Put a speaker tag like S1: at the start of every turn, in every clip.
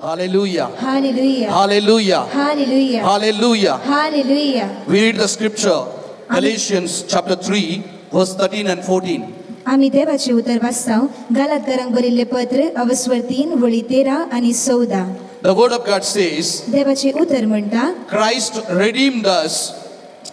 S1: Hallelujah.
S2: Hallelujah.
S1: Hallelujah.
S2: Hallelujah.
S1: Hallelujah.
S2: Hallelujah.
S1: We read the scripture, Galatians chapter 3, verse 13 and 14.
S2: आम्ही देवाचे उतर वाचताव गलातकारांक बरिल्ले पत्र अवस्वर 3 वळी 13 आणि 14.
S1: The word of God says,
S2: देवाचे उतर म्हणता
S1: Christ redeemed us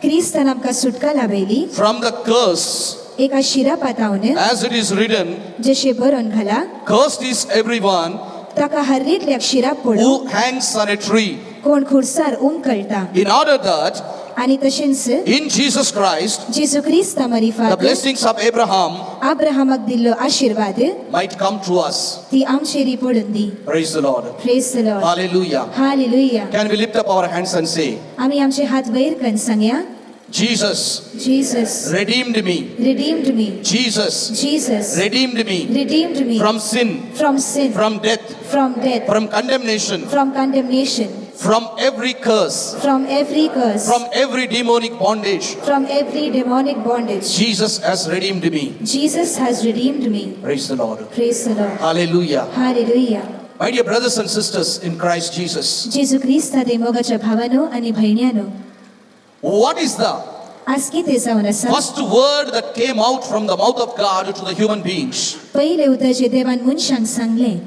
S2: क्रिस्तान आमकां सुटका लाभयली
S1: from the curse,
S2: एका शिरापातावन
S1: as it is written,
S2: जशे बरोवन घाला
S1: cursed is everyone
S2: ताका हर एकल्याक शिराप पडो
S1: who hangs on a tree,
S2: कोण खुर्सार उमकळटा
S1: in order that
S2: आणि तशेंच
S1: in Jesus Christ
S2: जेसू Crysta
S1: the
S2: मरिफात
S1: blessings of Abraham
S2: अब्राहमाक दिल्लो आशीर्वाद
S1: might come to us.
S2: ती आमचेरी पडून दी.
S1: Praise the Lord.
S2: Praise the Lord.
S1: Hallelujah.
S2: Hallelujah.
S1: Can we lift up our hands and say,
S2: आम्ही आमचे हात वयर करून सांगया,
S1: Jesus
S2: Jesus
S1: redeemed me.
S2: redeemed me.
S1: Jesus
S2: Jesus
S1: redeemed me
S2: redeemed me
S1: from sin,
S2: from sin,
S1: from death,
S2: from death,
S1: from condemnation,
S2: from condemnation,
S1: from every curse,
S2: from every curse,
S1: from every demonic bondage.
S2: from every demonic bondage.
S1: Jesus has redeemed me.
S2: Jesus has redeemed me.
S1: Praise the Lord.
S2: Praise the Lord.
S1: Hallelujah.
S2: Hallelujah.
S1: My dear brothers and sisters in Christ Jesus,
S2: जेजू Crysta ते मोगाच्या भावानो आणि भयण्यानो,
S1: what is the
S2: आज कितें जावन आसा?
S1: first word that came out from the mouth of God to the human beings?
S2: पहिले उतर जे देवान मनशांक सांगले,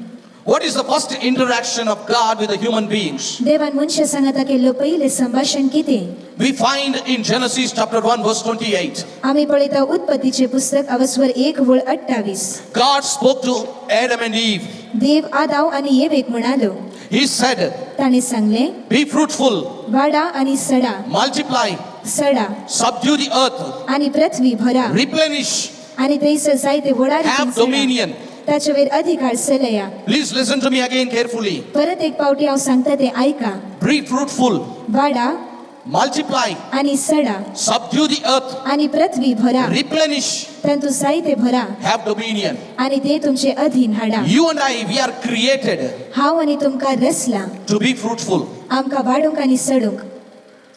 S1: What is the first interaction of God with the human beings?
S2: देवान मनशा सांगाता केल्लो पहिले संभाषण कितें?
S1: We find in Genesis chapter 1 verse 28.
S2: आम्ही पळयता उत्पत्तीचे पुस्तक अवस्वर 1 वळ 28.
S1: God spoke to Adam and Eve.
S2: देव आदाव आणि येवेक म्हणालो.
S1: He said,
S2: ताणे सांगले,
S1: be fruitful,
S2: वाडा आणि सडा,
S1: multiply,
S2: सडा
S1: subdue the earth,
S2: आणि पृथ्वी भरा
S1: replenish,
S2: आणि थंयसर जायते वडारी
S1: have dominion.
S2: ताचेवर अधिकार चलया.
S1: Please listen to me again carefully.
S2: परत एक पावटी हांव सांगता ते ऐका.
S1: Be fruitful,
S2: वाडा
S1: multiply,
S2: आणि सडा
S1: subdue the earth,
S2: आणि पृथ्वी भरा,
S1: replenish,
S2: तांतू जायते भरा
S1: have dominion.
S2: आणि ते तुमचे अधीन हाडा.
S1: You and I, we are created
S2: हांव आणि तुमकां रचला
S1: to be fruitful,
S2: आमकां वाडूंक आणि सडूंक.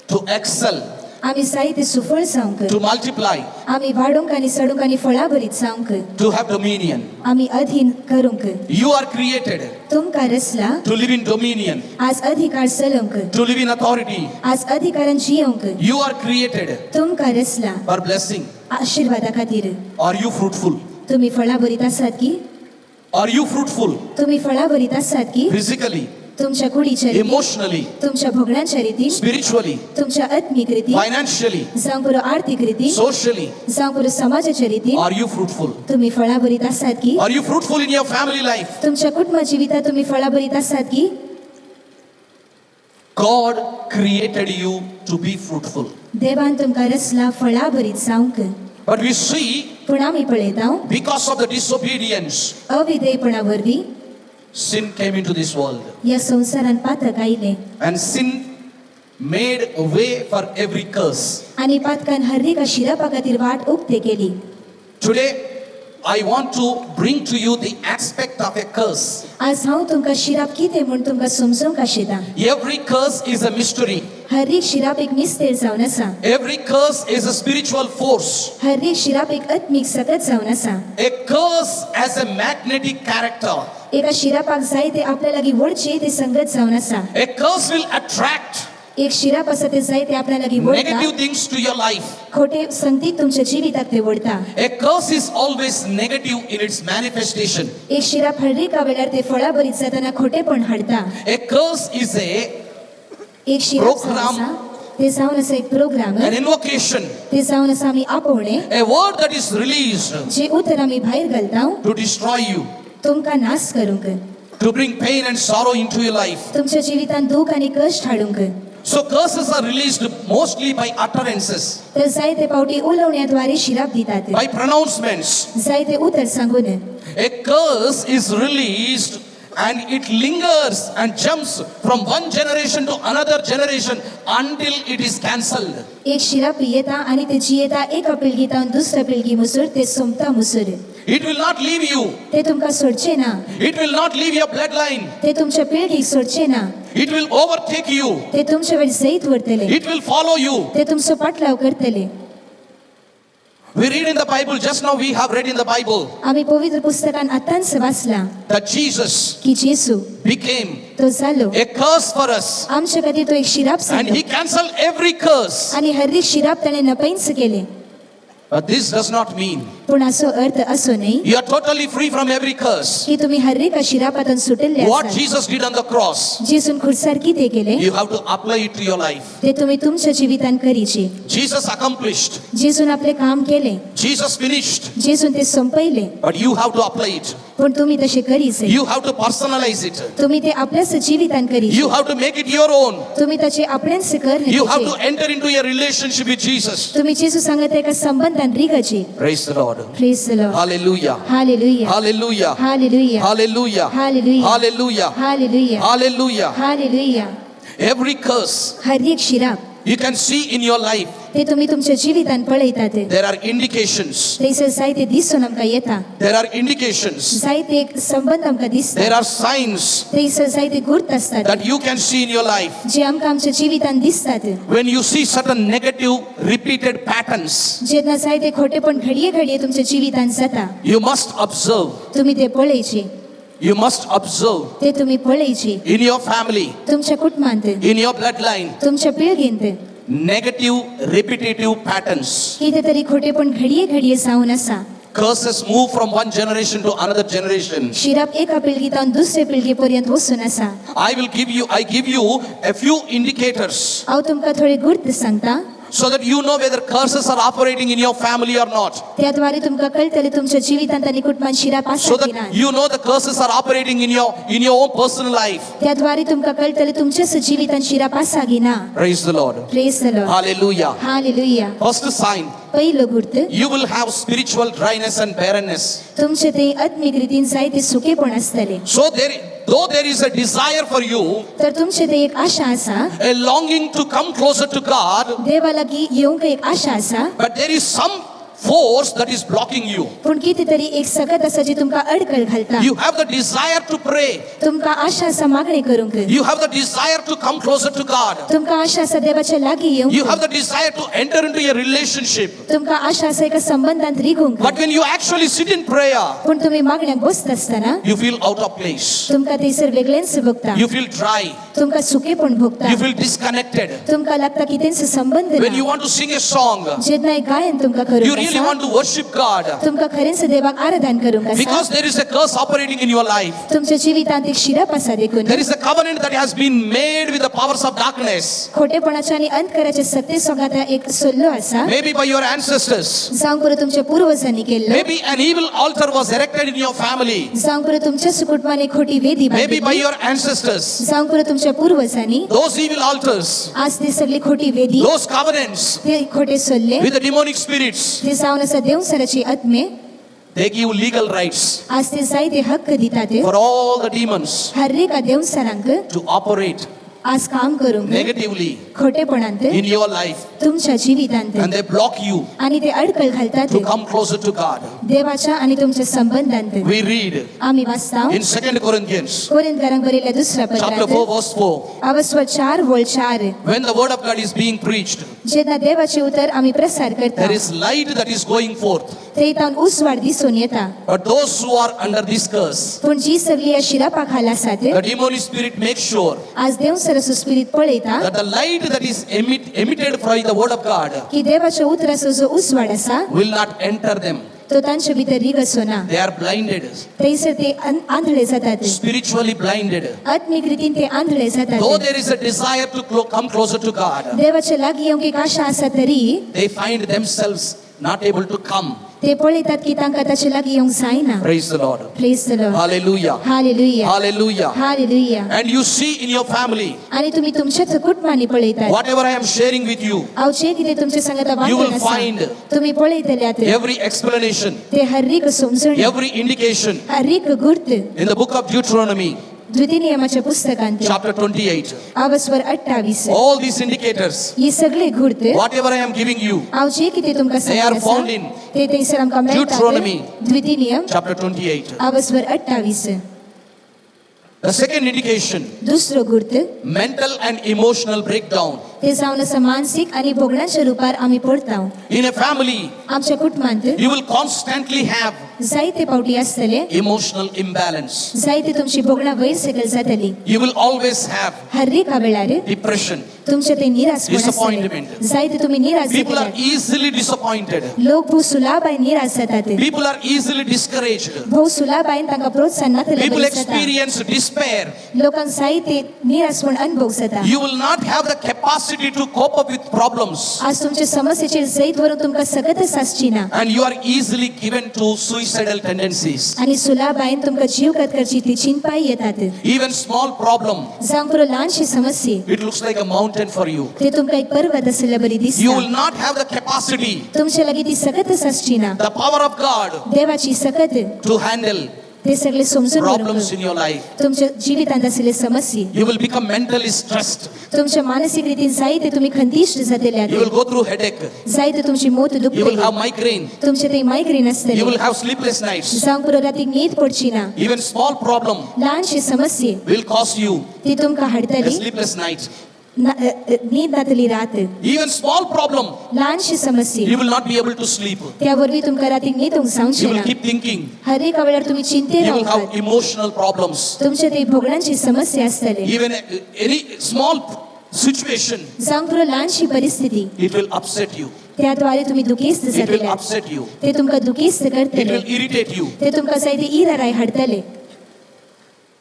S1: to excel,
S2: आमी जायते सुफळ जावंक,
S1: to multiply,
S2: आमी वाडूंक आणि सडूंक आणि फळां भरीत जावंक,
S1: to have dominion.
S2: आमी अधीन करूंक.
S1: You are created
S2: तुमकां रचला
S1: to live in dominion,
S2: आज अधिकार चलोवंक,
S1: to live in authority.
S2: आज अधिकारान जियोवंक.
S1: You are created
S2: तुमकां रचला
S1: for blessing.
S2: आशीर्वादा खातीर.
S1: Are you fruitful?
S2: तुम्ही फळां भरीत आसात की?
S1: Are you fruitful
S2: तुम्ही फळां भरीत आसात की?
S1: physically,
S2: तुमच्या कुडीच्या रितीन,
S1: emotionally,
S2: तुमच्या भोगणांच्या रितीन,
S1: spiritually,
S2: तुमच्या आत्मिक रितीन,
S1: financially,
S2: जावं पुरो आर्थीक रितीन,
S1: socially?
S2: जावं पुरो समाजाच्या रितीन
S1: Are you fruitful?
S2: तुम्ही फळां भरीत आसात की?
S1: Are you fruitful in your family life?
S2: तुमच्या कुटुंब जिवितात तुम्ही फळां भरीत आसात की?
S1: God created you to be fruitful.
S2: देवान तुमकां रचला फळां भरीत जावंक.
S1: But we see,
S2: पूण आमी पळयता
S1: because of the disobedience,
S2: अविधेयपणा वरवीं
S1: sin came into this world.
S2: ह्या संवसारान पातक आयले
S1: And sin made a way for every curse.
S2: आणि पातकान हर एका शिरापा खातीर वाट उक्ते केली.
S1: Today, I want to bring to you the aspect of a curse.
S2: आज हांव तुमकां शिराप कितें म्हूण तुमकां समजोवंक Ashita.
S1: Every curse is a mystery.
S2: हर एक शिराप एक मिस्तेर जावन आसा.
S1: Every curse is a spiritual force.
S2: हर एक शिराप एक आत्मिक सकत जावन आसा.
S1: A curse has a magnetic character.
S2: एका शिरापाक जायते आपल्या लागीं वळचे ते संगत जावन आसा.
S1: A curse will attract
S2: एक शिराप आसा ते जायते आपल्या लागीं वळटा.
S1: negative things to your life.
S2: खोटे संगतीक तुमच्या जिविताक ते वळटा.
S1: A curse is always negative in its manifestation.
S2: एक शिराप हर एका वेळार ते फळां भरीत जाताना खोटेपण हाडटा.
S1: A curse is
S2: एक शिराप जावन
S1: program.
S2: आसा ते जावन आसा एक प्रोग्राम.
S1: an invocation,
S2: ते जावन आसा आमी आपोवणे
S1: a word that is released
S2: जे उतर आमी भायर घालता
S1: to destroy you,
S2: तुमकां नाश करूंक,
S1: to bring pain and sorrow into your life.
S2: तुमच्या जिवितांत दुख आनी कश्ट हाडूंक.
S1: So curses are released mostly by utterances,
S2: तर जायते पावटी उलोवण्याद्वारे शिराप दितात,
S1: by pronouncements.
S2: जायते उतर सांगून.
S1: A curse is released and it lingers and jumps from one generation to another generation until it is cancelled.
S2: एक शिराप येता आणि ते जियेता एका पिळगीतान दुसऱ्या पिळगी मुसूर ते सोमता मुसूर.
S1: It will not leave you.
S2: ते तुमकां सोडचे ना.
S1: It will not leave your bloodline.
S2: ते तुमच्या पिळगीक सोडचे ना.
S1: It will overtake you.
S2: ते तुमच्या वेळ सैत व्हरतले.
S1: It will follow you.
S2: ते तुमचो पाटलाव करतले.
S1: We read in the Bible, just now we have read in the Bible,
S2: आम्ही पवित्र पुस्तकान आतांच वाचला
S1: that Jesus
S2: की येशू
S1: became
S2: तो झालो
S1: a curse for us.
S2: आमच्या खातीर तो एक शिराप
S1: And
S2: झालो
S1: he cancelled every curse.
S2: आणि हर एक शिराप त्याने नपैंच केले.
S1: But this does not mean
S2: पण असो अर्थ असो नाही
S1: you are totally free from every curse.
S2: की तुम्ही हर एका शिरापातून सुटले
S1: What
S2: असाल.
S1: Jesus did on the cross,
S2: जेसून खुर्सार कितें केले
S1: you have to apply it to your life.
S2: ते तुम्ही तुमच्या जिवितान करीचे.
S1: Jesus accomplished.
S2: जेसून आपले काम केले,
S1: Jesus finished.
S2: जेसून ते संपयले,
S1: But you have to apply it.
S2: पण तुम्ही तसे करीचे.
S1: You have to personalize it.
S2: तुम्ही ते आपल्याच जिवितान करीचे.
S1: You have to make it your own.
S2: तुम्ही त्याचे आपणच करले.
S1: You have to enter into a relationship with Jesus.
S2: तुम्ही जेसू सांगत एका संबंधान रिगचे.
S1: Praise the Lord.
S2: Praise the Lord.
S1: Hallelujah.
S2: Hallelujah.
S1: Hallelujah.
S2: Hallelujah.
S1: Hallelujah.
S2: Hallelujah.
S1: Hallelujah.
S2: Hallelujah.
S1: Hallelujah.
S2: Hallelujah.
S1: Every curse
S2: हर एक शिराप
S1: you can see in your life,
S2: ते तुम्ही तुमच्या जिवितान पळयतात.
S1: there are indications.
S2: थंयसर जायते दिसून आमकां येता.
S1: There are indications.
S2: जायते एक संबंध आमकां दिसता.
S1: There are signs
S2: थंयसर जायते गुर्त असतात
S1: that you can see in your life.
S2: जे आमकां आमच्या जिवितान दिसतात.
S1: When you see certain negative repeated patterns,
S2: जेन्ना जायते खोटेपण घडये घडये तुमच्या जिवितान जाता,
S1: you must observe.
S2: तुम्ही ते पळयचे.
S1: You must observe
S2: ते तुम्ही पळयचे.
S1: in your family,
S2: तुमच्या कुटुंबांत,
S1: in your bloodline,
S2: तुमच्या पिळगेंत
S1: negative repetitive patterns.
S2: कितें तरी खोटेपण घडये घडये जावन आसा.
S1: Curses move from one generation to another generation.
S2: शिराप एका पिळगेंतल्यान दुसरे पिळगेपर्यंत वचून आसा.
S1: I give you a few indicators
S2: हांव तुमकां थोडे गुर्त सांगता
S1: so that you know whether curses are operating in your family or not.
S2: त्याद्वारे तुमकां कळटलें तुमच्या जिवितांत आनी कुटुंबांत शिराप आसा
S1: So
S2: की
S1: that
S2: ना.
S1: you know the curses are operating in your own personal life.
S2: त्याद्वारे तुमकां कळटलें तुमच्याच जिवितांत शिराप आसा की ना.
S1: Praise the Lord.
S2: Praise the Lord.
S1: Hallelujah.
S2: Hallelujah.
S1: First sign,
S2: पहिलो गुर्त
S1: you will have spiritual dryness and barrenness.
S2: तुमचे ते आत्मीक रितीन जायते सुकेपण आसतले.
S1: So though there is a desire for you,
S2: तर तुमचे ते एक आशा आसा,
S1: a longing to come closer to God,
S2: देवा लागीं येवंक एक आशा आसा,
S1: but there is some force that is blocking you.
S2: पूण कितें तरी एक सकत आसा जी तुमकां अडकळ घालता.
S1: You have the desire to pray.
S2: तुमकां आशा आसा मागणी करूंक.
S1: You have the desire to come closer to God.
S2: तुमकां आशा आसा देवाच्या लागीं
S1: You
S2: येवंक.
S1: have the desire to enter into a relationship.
S2: तुमकां आशा आसा एका संबंधांत रिगूंक.
S1: But when you actually sit in prayer,
S2: पूण तुम्ही मागण्याक बसता आसतना
S1: you feel out of place.
S2: तुमकां थंयसर वेगळेंच भोगता.
S1: You feel dry.
S2: तुमकां सुकेपण भोगता.
S1: You feel disconnected.
S2: तुमकां लागता की तेंचो संबंध
S1: When you
S2: ना.
S1: want to sing a song,
S2: जेन्ना एक गायन तुमकां
S1: you
S2: करूंक
S1: really
S2: आसा,
S1: want to worship God.
S2: तुमकां खरेंच देवाक आराधन करूंक आसा.
S1: Because there is a curse operating in your life.
S2: तुमच्या जिवितांत एक शिराप आसा देखून.
S1: There is a covenant that has been made with the powers of darkness.
S2: खोटेपणाच्या आणि अंधकाराच्या सत्ते सोगात एक सल्लो आसा.
S1: Maybe by your ancestors.
S2: जावं करून तुमच्या पूर्वजांनी केल्लो.
S1: Maybe an evil altar was erected in your family.
S2: जावं करून तुमच्या कुटुंबान एक खोटी वेदी
S1: Maybe by
S2: बांदली.
S1: your ancestors.
S2: जावं करून तुमच्या पूर्वजांनी
S1: Those evil altars,
S2: आज ती सगळी खोटी वेदी,
S1: those covenants
S2: ते खोटे सल्ले,
S1: with the demonic spirits,
S2: ते जावन आसा देवसराची आत्मे,
S1: they give legal rights
S2: आज ते जायते हक्क दितात
S1: for all the demons
S2: हर एका देवसरांक
S1: to operate
S2: आज काम करूंक
S1: negatively
S2: खोटेपणांत
S1: in your life,
S2: तुमच्या जिवितांत
S1: and they block you
S2: आणि ते अडकळ घालतात
S1: to come closer to God.
S2: देवाच्या आणि तुमच्या संबंधांत.
S1: We read
S2: आम्ही वाचता
S1: in 2 Corinthians
S2: कोरिंथकारांक बरयल्ल्या दुसऱ्या
S1: chapter 4
S2: पत्रांत
S1: verse 4,
S2: अवस्वर 4:4
S1: when the word of God is being preached,
S2: जेन्ना देवाचे उतर आम्ही प्रसार करता
S1: there is light that is going forth.
S2: थंयतान Uswad दिसून येता.
S1: But those who are under this curse,
S2: पूण जी सगळी या शिरापा खाला आसात,
S1: the demonic spirit makes sure
S2: आज देवसराचो स्पिरीट पळयता
S1: that the light that is emitted from the word of God
S2: की देवाच्या उतराचो जो उसवाड आसा
S1: will not enter them.
S2: तो तांचे भितर रिगसो ना.
S1: They are blinded,
S2: थंयसर ते आंधळे जातात.
S1: spiritually blinded.
S2: आत्मीक रितीन ते आंधळे
S1: Though
S2: जातात.
S1: there is a desire to come closer to God,
S2: देवाच्या लागीं येवंक एक आशा आसा तरी
S1: they find themselves not able to come.
S2: ते पळयतात की तांकां ताचे लागीं येवंक जायना.
S1: Praise the Lord.
S2: Praise the Lord.
S1: Hallelujah.
S2: Hallelujah.
S1: Hallelujah.
S2: Hallelujah.
S1: And you see in your family,
S2: आणि तुम्ही तुमच्याच कुटुंबांनी पळयतात.
S1: whatever I am sharing with you,
S2: हांव जे कितें तुमचे सांगता
S1: You will
S2: वांटून
S1: find
S2: आसा तुम्ही पळयतल्यात.
S1: every explanation,
S2: ते हर एक समजण,
S1: every indication
S2: हर एक गुर्त
S1: in the book of Deuteronomy,
S2: द्वितीय नियमाच्या पुस्तकांत
S1: chapter 28.
S2: अवस्वर 28
S1: All these indicators,
S2: ही सगळे गुर्त
S1: whatever I am giving you,
S2: हांव जे कितें तुमकां
S1: They are
S2: सांगता
S1: found in
S2: ते थंयसर आमकां
S1: Deuteronomy.
S2: मेळटात. द्वितीय नियम
S1: chapter 28.
S2: अवस्वर 28
S1: The second indication,
S2: दुसरो गुर्त
S1: mental and emotional breakdown.
S2: ते जावन असं मानसिक आणि भोगण्याच्या रुपार आम्ही पडता.
S1: In a family,
S2: आमच्या कुटुंबांत
S1: you will constantly have
S2: जायते पावटी आसतले,
S1: emotional imbalance.
S2: जायते तुमची भोगणा वैरसकल जातली.
S1: You will always have
S2: हर एका वेळार
S1: depression.
S2: तुमचे ते निराश
S1: Disappointment.
S2: जायते तुम्ही निराश
S1: People are
S2: जातात.
S1: easily disappointed.
S2: लोक भोव सुलाभाय निराश जातात.
S1: People are easily discouraged.
S2: भोव सुलाभायन तांकां प्रोत्साहन नातले
S1: People
S2: जाता.
S1: experience despair.
S2: लोकांक जायते निराशपण अनुभव जाता.
S1: You will not have the capacity to cope up with problems.
S2: आज तुमच्या समस्येचेर जैत व्हरून तुमकां सगळच आसची ना.
S1: And you are easily given to suicidal tendencies.
S2: आणि सुलाभायन तुमकां जीवघात करची ती चिंताय येतात.
S1: Even small problem,
S2: जावं पुरो ल्हानशी समस्या
S1: it looks like a mountain for you.
S2: ते तुमकां एक पर्वत आसल्या बरी
S1: You will
S2: दिसता.
S1: not have the capacity,
S2: तुमच्या लागीं ती सगळच आसची ना.
S1: the power of God
S2: देवाची सकत
S1: to handle
S2: ते सगळे समजून
S1: problems
S2: घेवंक.
S1: in your life.
S2: तुमच्या जिवितांत आसले समस्या
S1: You will become mentally stressed.
S2: तुमच्या मानसिक रितीन जायते तुम्ही खंतिष्ट जातले
S1: You will go through headache.
S2: जायते तुमची मोत
S1: You will
S2: दुखतली.
S1: have migraine.
S2: तुमचे ते मायग्रेन
S1: You
S2: आसतले.
S1: will have sleepless nights.
S2: जावं पुरो रातीक न्हीद पडची ना.
S1: Even small problem
S2: ल्हानशी समस्या
S1: will cause you
S2: ती तुमकां
S1: a
S2: हाडटली.
S1: sleepless night.
S2: न्हीद नातली रात.
S1: Even small problem,
S2: ल्हानशी समस्या
S1: you will not be able to sleep.
S2: त्या वरवीं तुमकां रातीक न्हीद
S1: You
S2: जावंची
S1: will
S2: ना.
S1: keep thinking.
S2: हर एका वेळार तुम्ही चिंतेत
S1: You will have
S2: रावतात.
S1: emotional problems.
S2: तुमच्या ते भोगण्याची समस्या आसतले.
S1: Even any small situation,
S2: जावं पुरो ल्हानशी परिस्थिती
S1: it will upset you.
S2: त्याद्वारे तुम्ही दुखीस्त
S1: It will
S2: जातले.
S1: upset you.
S2: ते तुमकां दुखीस्त
S1: It
S2: करतले.
S1: will irritate you.
S2: ते तुमकां जायते इराराय हाडटले.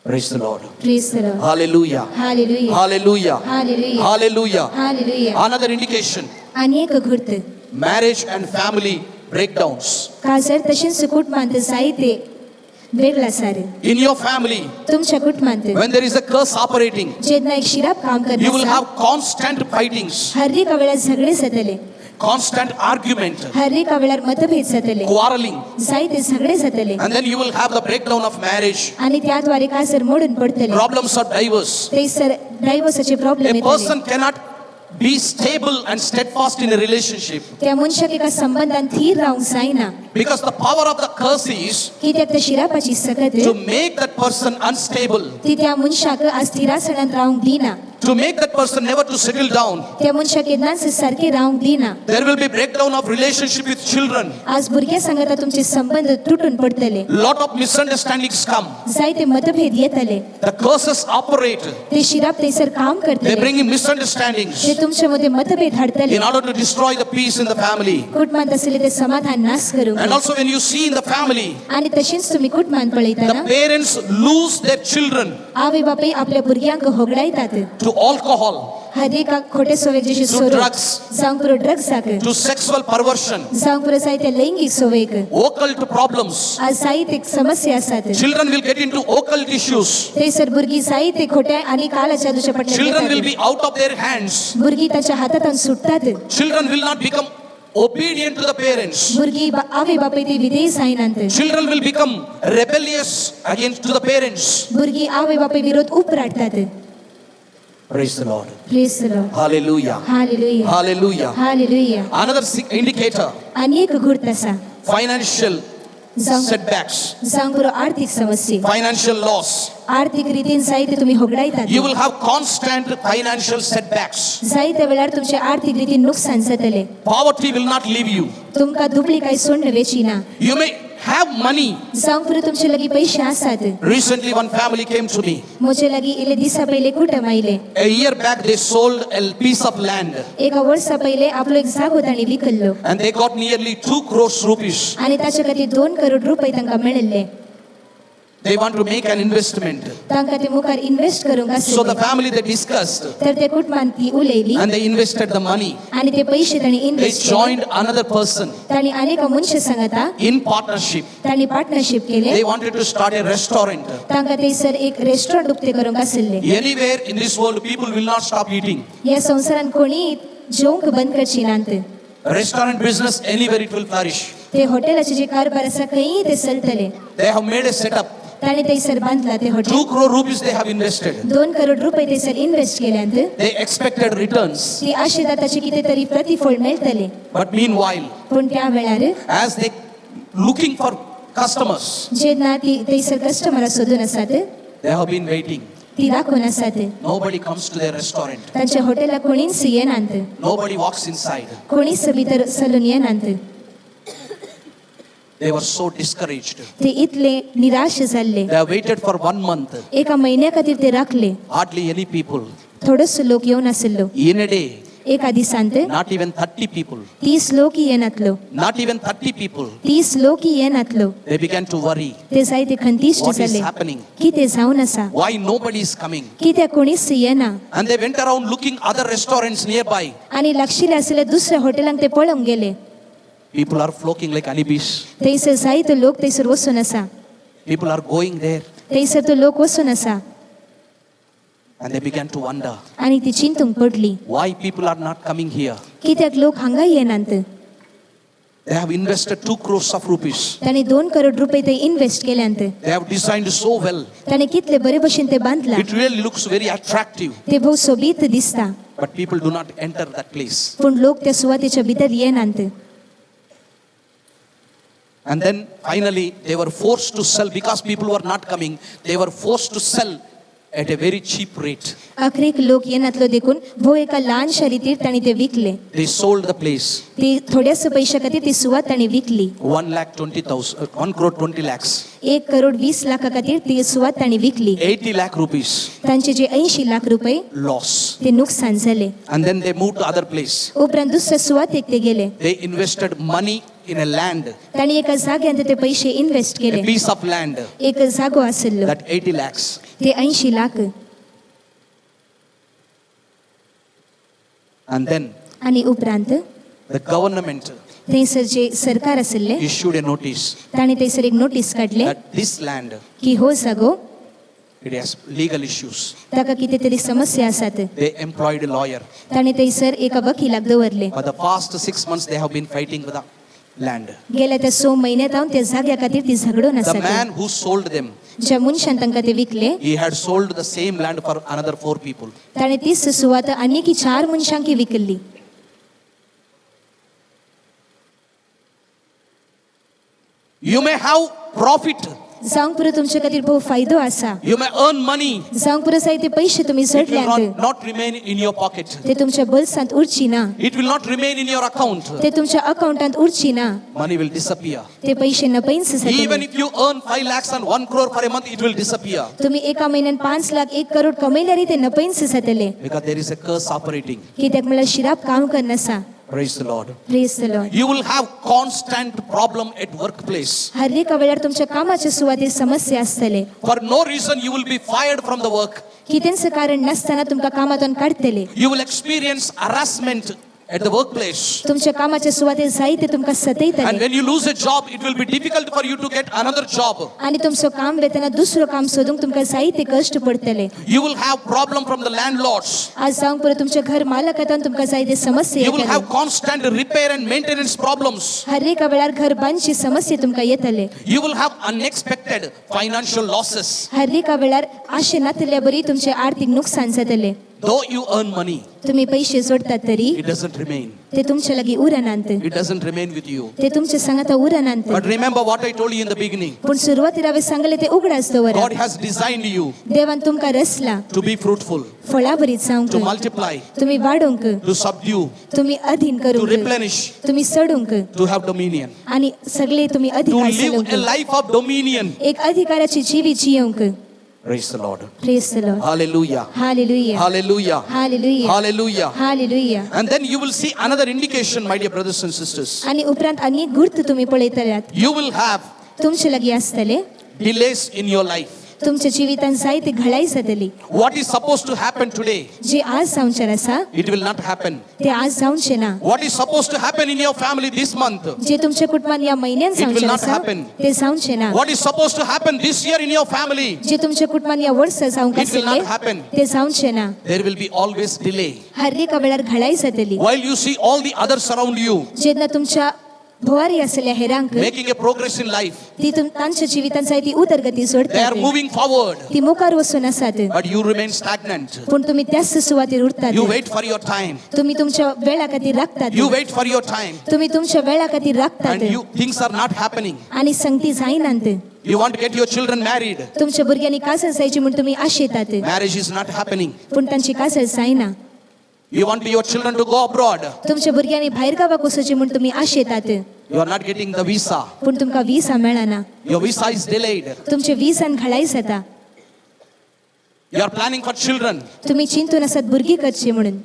S1: Praise the Lord.
S2: Praise the Lord.
S1: Hallelujah.
S2: Hallelujah.
S1: Hallelujah.
S2: Hallelujah.
S1: Hallelujah.
S2: Hallelujah.
S1: Another indication,
S2: आणि एक घुर्त
S1: marriage and family breakdowns.
S2: काजर तशेंच कुटुंबांत जायते वेगळा सार.
S1: In your family,
S2: तुमच्या कुटुंबांत
S1: when there is a curse operating,
S2: जेन्ना एक शिराप काम
S1: you will
S2: करता
S1: have constant fightings,
S2: हर एका वेळार झगडे जातले.
S1: constant argument,
S2: हर एका वेळार मतभेद जातले.
S1: quarreling,
S2: जायते झगडे जातले.
S1: and then you will have the breakdown of marriage.
S2: आणि त्याद्वारे काजर मोडून पडतले.
S1: Problems are diverse.
S2: ते सर डायव्हर्साचे प्रॉब्लेम
S1: A
S2: येतले.
S1: person cannot be stable and steadfast in a relationship
S2: त्या मनशाक एका संबंधान थीर रावंक जायना.
S1: because the power of the curse is
S2: कित्याक त्या शिरापाची सकत
S1: to make that person unstable,
S2: ती त्या मनशाक अस्थिरासनांत रावंक दिना.
S1: to make that person never to settle down.
S2: त्या मनशाक केन्नाच सारखे रावंक दिना.
S1: There will be breakdown of relationship with children.
S2: आज भुरग्या सांगता तुमचे संबंध तुटून पडतले.
S1: Lot of misunderstandings come.
S2: जायते मतभेद येतले.
S1: The curses operate.
S2: ते शिराप थंयसर काम
S1: They
S2: करतले.
S1: bring in misunderstandings
S2: ते तुमच्या मध्ये मतभेद हाडतले.
S1: in order to destroy the peace in the family.
S2: कुटुंबात असले ते समाधान नाश करूंक.
S1: And also when you see in the family,
S2: आणि तशेंच तुम्ही कुटुंबात पळयतना
S1: the parents lose their children
S2: आवय बापाय आपल्या भुरग्यांक होगडायतात.
S1: to alcohol,
S2: हर एका खोटे सोयेक जशे
S1: To
S2: सोरो
S1: drugs.
S2: जावं पुरो ड्रग्स जाक
S1: to sexual perversion,
S2: जावं पुरो जायते लैंगिक सोयेक.
S1: occult problems.
S2: आज जायते समस्या आसात.
S1: Children will get into occult issues.
S2: थंयसर भुरगीं जायते खोट्या आणि काला जादूच्या
S1: Children will
S2: पटल्यान
S1: be out of their hands.
S2: भुरगीं ताच्या हातांतून सुटतात.
S1: Children will not become obedient to the parents.
S2: भुरगीं आवय बापाय ते विधेय जायनात.
S1: Children will become rebellious against to the parents.
S2: भुरगीं आवय बापाय विरोध उपराडतात.
S1: Praise the Lord.
S2: Praise the Lord.
S1: Hallelujah.
S2: Hallelujah.
S1: Hallelujah.
S2: Hallelujah.
S1: Another indicator,
S2: आणि एक घुर्त आसा.
S1: financial
S2: जावं
S1: setbacks,
S2: जावं पुरो आर्थिक समस्या.
S1: financial loss.
S2: आर्थिक रितीन जायते तुम्ही होगडायतात.
S1: You will have constant financial setbacks.
S2: जायत्या वेळार तुमचे आर्थिक रितीन नुकसान जातले.
S1: Poverty will not leave you.
S2: तुमकां दुबळी काय सोडणं वेचीना.
S1: You may have money.
S2: जावं पुरो तुमचे लागीं पैसे आसात.
S1: Recently one family came to me.
S2: म्हजे लागीं इले दिसा पयले कुटुंब आयले.
S1: A year back they sold a piece of land
S2: एका वर्सा पयले आपलो एक जागो तांणी विकल्लो.
S1: and they got nearly 2 crores rupees.
S2: आणि ताचे खातीर 2 करोड रुपये तांकां मेळिल्ले.
S1: They want to make an investment.
S2: तांकां ते मुखार इन्वेस्ट करूंक
S1: So the
S2: आसले.
S1: family they discussed
S2: तर ते कुटुंबान ती उलयली
S1: and they invested the money.
S2: आणि ते पैसे तांणी
S1: They
S2: इन्वेस्ट केले.
S1: joined another person
S2: तांणी अनेक मनशां सांगता
S1: in partnership.
S2: तांणी पार्टनरशिप केले.
S1: They wanted to start a restaurant.
S2: तांकां थंयसर एक रेस्टॉरंट उक्ते करूंक आसले.
S1: Anywhere in this world people will not stop eating.
S2: ह्या संवसारान कोणी जेवंक बंद करची नात.
S1: Restaurant business anywhere it will flourish.
S2: ते हॉटेलाचे जे कारभार आसा खंयी ते चलतले.
S1: They have made a setup.
S2: तांणी थंयसर बांधला ते
S1: 2
S2: hotel.
S1: crore rupees they have invested.
S2: 2 crore रुपये थंयसर इन्वेस्ट केल्यांत.
S1: They expected returns.
S2: ती आशेता ताचे कितें तरी प्रतिफळ मेळटले.
S1: But meanwhile,
S2: पूण त्या वेळार
S1: as they looking for customers,
S2: जेन्ना ती थंयसर कस्टमरां सोदून आसात
S1: They have been waiting.
S2: ती दाखोवन आसात.
S1: Nobody comes to their restaurant.
S2: तांच्या हॉटेलाक कोणीच येनात.
S1: Nobody walks inside.
S2: कोणीच भितर सलून येनात.
S1: They were so discouraged.
S2: ते इतले निराश जाल्ले.
S1: They have waited for 1 month.
S2: एका महिन्या खातीर ते राखले.
S1: Hardly any people.
S2: थोडोसो लोक येवन आसलो.
S1: In a day,
S2: एका दिसांत
S1: not even 30 people.
S2: 30 लोक येनातलो.
S1: Not even 30 people.
S2: 30 लोक येनातलो.
S1: They began to worry.
S2: ते जायते खंतिश्ट
S1: What is
S2: जाले.
S1: happening?
S2: कितें जावन आसा.
S1: Why nobody is coming?
S2: कित्याक कोणीच येना.
S1: And they went around looking other restaurants nearby.
S2: आनी लागशिल्ले आसले दुसऱ्या हॉटेलांक ते पळोवंक गेले.
S1: People are flocking like honeybees.
S2: थंयसर जायतो लोक थंयसर वचून आसा.
S1: People are going there.
S2: थंयसर तो लोक वचून आसा.
S1: And they began to wonder
S2: आनी ती चिंतूंक पडली.
S1: why people are not coming here.
S2: कित्याक लोक हांगा येनात.
S1: They have invested 2 crores of rupees.
S2: तांणी 2 करोड रुपये थंय इन्वेस्ट केल्यांत.
S1: They have designed so well.
S2: तांणी कितले बरे भशेन ते बांदला.
S1: It really looks very attractive.
S2: ते भोव सोबीत दिसता.
S1: But people do not enter that place.
S2: पूण लोक त्या सुवातेच्या भितर येनात.
S1: And then finally they were forced to sell because people were not coming. They were forced to sell at a very cheap rate.
S2: अखरेक लोक येनातलो देखून भोव एका ल्हानशा रितीर तांणी ते विकले.
S1: They sold the place.
S2: ती थोड्याच पैशा खातीर ती सुवात तांणी विकली.
S1: 1,20,000, 1 crore 20 lakhs.
S2: 1 करोड 20 लाखा खातीर ती सुवात तांणी विकली.
S1: 80 lakh rupees
S2: तांचे जे 80 लाख रुपये
S1: loss.
S2: ते नुकसान जाले.
S1: And then they moved to other place.
S2: उपरांत दुसऱ्या सुवातेक ते गेले.
S1: They invested money in a land,
S2: तांणी एका जाग्यात ते पैसे इन्वेस्ट
S1: a
S2: केले.
S1: piece of land,
S2: एक जागो आसलो.
S1: that 80 lakhs.
S2: ते 80 लाख.
S1: And then
S2: आनी उपरांत
S1: the government
S2: थंयसर जे सरकार आसले
S1: issued a notice
S2: तांणी थंयसर एक नोटीस काडले
S1: that this land,
S2: की हो जागो
S1: it has legal issues.
S2: ताका कितें तरी समस्या आसात.
S1: They employed a lawyer.
S2: तांणी थंयसर एका वकिलाक दवरले.
S1: For the past 6 months they have been fighting with the land.
S2: गेल्या त्या 6 म्हयन्यात हांव त्या जाग्या खातीर ती झगडून
S1: The
S2: आसात.
S1: man who sold them,
S2: ज्या मनशान तांकां ते विकले
S1: he had sold the same land for another 4 people.
S2: ताणें तीच सुवात आनीक 4 मनशांक विकली.
S1: You may have profit.
S2: जावंक पुरो तुमचे खातीर भोव फायदो आसा.
S1: You may earn money.
S2: जावंक पुरो जायते पैसे तुमी
S1: It will
S2: जोडल्यात.
S1: not remain in your pocket.
S2: ते तुमच्या बल्सांत उरची ना.
S1: It will not remain in your account.
S2: ते तुमच्या अकाउंटांत उरची ना.
S1: Money will disappear.
S2: ते पैसे नपैंस
S1: Even
S2: जातले.
S1: if you earn 5 lakhs and 1 crore for a month, it will disappear.
S2: तुम्ही एका महिन्यात 5 लाख 1 करोड कमयल्यार ते नपैंस जातले.
S1: Because there is a curse operating.
S2: कित्याक म्हळ्यार शिराप काम करनासा.
S1: Praise the Lord.
S2: Praise the Lord.
S1: You will have constant problem at workplace.
S2: हर एका वेळार तुमच्या कामाच्या सुवातेर समस्या आसतले.
S1: For no reason you will be fired from the work.
S2: कितेंच कारण नासतना तुमकां कामांतून काडटले.
S1: You will experience harassment at the workplace.
S2: तुमच्या कामाच्या सुवातेर जायते तुमकां
S1: And
S2: सतयतले.
S1: when you lose a job, it will be difficult for you to get another job.
S2: आनी तुमचो काम वेतना दुसरो काम सोदूंक तुमकां जायते कश्ट पडटले.
S1: You will have problem from the landlords.
S2: आज जावंक पुरो तुमच्या घर मालकांतून तुमकां जायते समस्या
S1: You will
S2: येतले.
S1: have constant repair and maintenance problems.
S2: हर एका वेळार घर बांदची समस्या तुमकां येतले.
S1: You will have unexpected financial losses.
S2: हर एका वेळार आशे नातल्या बरी तुमचे आर्थिक नुकसान जातले.
S1: Though you earn money,
S2: तुम्ही पैसे जोडतात तरी
S1: it doesn't remain.
S2: ते तुमच्या लागीं उरनांत.
S1: It doesn't remain with you.
S2: ते तुमच्या सांगाता उरनांत.
S1: But remember what I told you in the beginning.
S2: पूण सुरवातीर हांवें सांगले ते उगडास दवरा.
S1: God has designed you
S2: देवान तुमकां रचला
S1: to be fruitful,
S2: फळां बरीं जावंक,
S1: to multiply,
S2: तुम्ही वाडूंक,
S1: to subdue,
S2: तुम्ही अधीन
S1: to
S2: करूंक,
S1: replenish,
S2: तुम्ही सडूंक
S1: to have dominion,
S2: आणि सगळे तुम्ही
S1: to
S2: अधिकार
S1: live a
S2: चलोवंक.
S1: life of dominion.
S2: एक अधिकाराची जिवी जियोंक.
S1: Praise the Lord.
S2: Praise the Lord.
S1: Hallelujah.
S2: Hallelujah.
S1: Hallelujah.
S2: Hallelujah.
S1: Hallelujah.
S2: Hallelujah.
S1: And then you will see another indication, my dear brothers and sisters.
S2: आणि उपरांत आनी एक गुर्त तुम्ही पळयतल्यात.
S1: You will have
S2: तुमचे लागीं आसतले
S1: delays in your life.
S2: तुमच्या जिवितांत जायती घडाई जातली.
S1: What is supposed to happen today,
S2: जे आज जावंचें आसा
S1: it will not happen.
S2: ते आज जावंचें ना.
S1: What is supposed to happen in your family this month,
S2: जे तुमच्या कुटुंबात या महिन्यात
S1: will
S2: जावंचें
S1: not
S2: आसा
S1: happen.
S2: ते जावंचें ना.
S1: what is supposed to happen this year in your family,
S2: जे तुमच्या कुटुंबात या वर्सा जावंक
S1: It will not happen.
S2: आसले ते जावंचें ना.
S1: there will be always delay.
S2: हर एका वेळार घडाई जातली.
S1: While you see all the others around you
S2: जेन्ना तुमच्या भोवारी आसलेल्या हेरांक
S1: making a progress in life,
S2: ती तांच्या जिवितांत जायती उदरगती
S1: they
S2: सोडतात.
S1: are moving forward,
S2: ती मुखार वचून आसात.
S1: but you remain stagnant.
S2: पूण तुम्ही त्याच सुवातेर उरतात.
S1: You wait for your time.
S2: तुम्ही तुमच्या वेळा खातीर राखतात.
S1: You wait for your time,
S2: तुम्ही तुमच्या वेळा खातीर राखतात
S1: and things are not happening.
S2: आणि संगती जायनात.
S1: You want to get your children married.
S2: तुमच्या भुरग्यांनी कासल जायची म्हणून तुम्ही आशेतात
S1: Marriage is not happening.
S2: पण तांची कासल जायना.
S1: You want your children to go abroad.
S2: तुमच्या भुरग्यांनी भायर गावाक वचोची म्हणून तुम्ही आशेतात
S1: You are not getting the visa.
S2: पण तुमका विसा मेळना.
S1: Your visa is delayed.
S2: तुमचे विसान घाळाई जाता.
S1: You are planning for children.
S2: तुम्ही चिंतून आसात भुरगी करची म्हणून